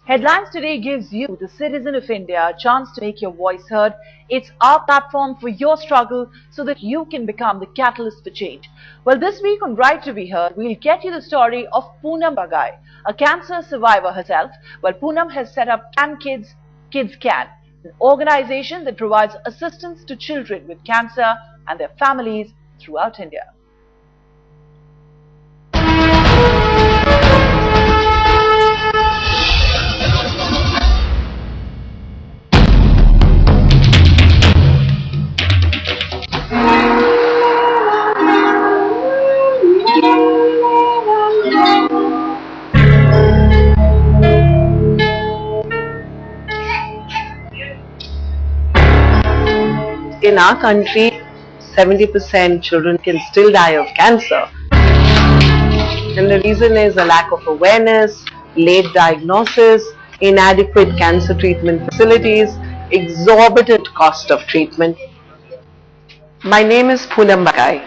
Headlines Today gives you, the citizen of India, a chance to make your voice heard. It's our platform for your struggle so that you can become the catalyst for change. Well, this week on Right to Be Heard, we'll get you the story of Poonam Bagai, a cancer survivor herself. Well, Poonam has set up Cankids Kidsscan, an organization that provides assistance to children with cancer and their families throughout India. In our country, 70% children can still die of cancer. And the reason is a lack of awareness, late diagnosis, inadequate cancer treatment facilities, exorbitant cost of treatment. My name is Poonam Bagai.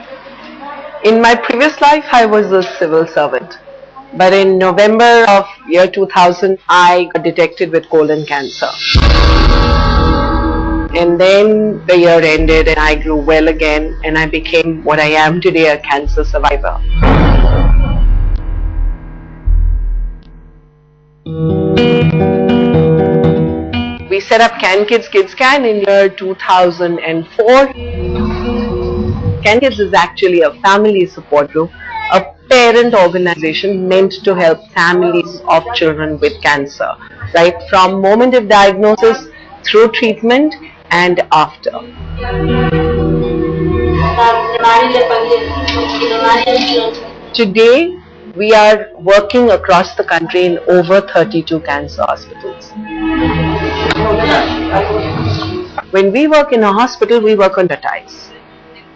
In my previous life, I was a civil servant. But in November of year 2000, I got detected with colon cancer. And then the year ended and I grew well again and I became what I am today, a cancer survivor. We set up Cankids Kidsscan in year 2004. Cankids is actually a family support group, a parent organization meant to help families of children with cancer, right from moment of diagnosis through treatment and after. Today, we are working across the country in over 32 cancer hospitals. When we work in a hospital, we work on chatais.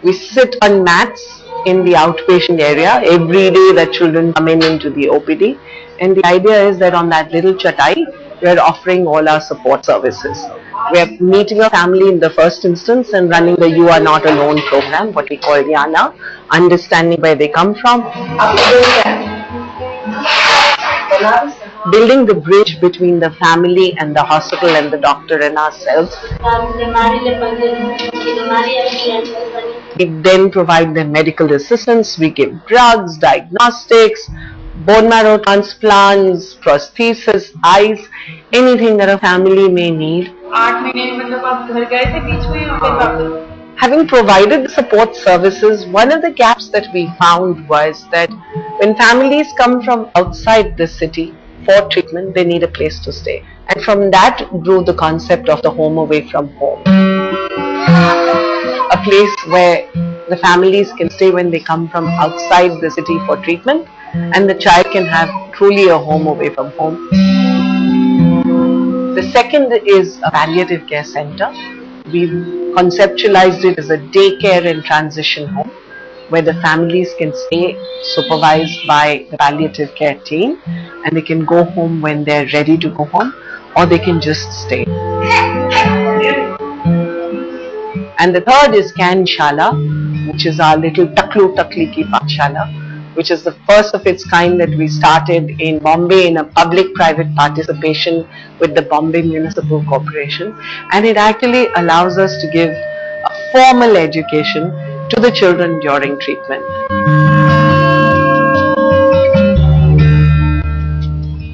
We sit on mats in the outpatient area every day that children come into the OPD. And the idea is that on that little chatai, we are offering all our support services. We are meeting a family in the first instance and running the You Are Not Alone program, what we call YANA, understanding where they come from. Building the bridge between the family and the hospital and the doctor and ourselves. We then provide them medical assistance. We give drugs, diagnostics, bone marrow transplants, prosthesis, eyes, anything that a family may need. Having provided the support services, one of the gaps that we found was that when families come from outside the city for treatment, they need a place to stay. And from that grew the concept of the home away from home. A place where the families can stay when they come from outside the city for treatment, and the child can have truly a home away from home. The second is a palliative care center. We've conceptualized it as a daycare and transition home where the families can stay supervised by the palliative care team and they can go home when they're ready to go home, or they can just stay. And the third is Canshala, which is our little Taklu Takli Ki Pathshala, which is the first of its kind that we started in Bombay in a public-private participation with the Bombay Municipal Corporation. And it actually allows us to give a formal education to the children during treatment.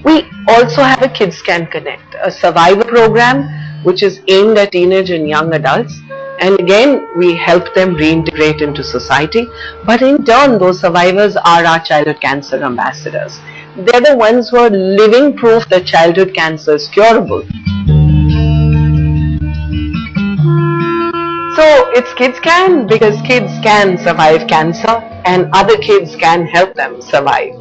We also have a Kidsscan Connect, a survivor program which is aimed at teenage and young adults. And again, we help them reintegrate into society. But in turn, those survivors are our childhood cancer ambassadors. They're the ones who are living proof that childhood cancer is curable. So it's Kidsscan because kids can survive cancer and other kids can help them survive.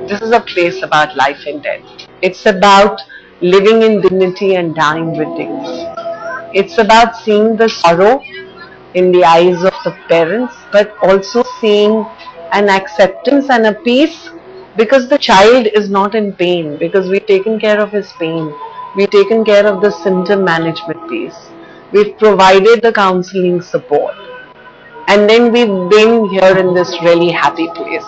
This is a place about life and death. It's about living in dignity and dying with dignity. It's about seeing the sorrow in the eyes of the parents, but also seeing an acceptance and a peace because the child is not in pain, because we've taken care of his pain. We've taken care of the symptom management piece. We've provided the counseling support. And then we've been here in this really happy place.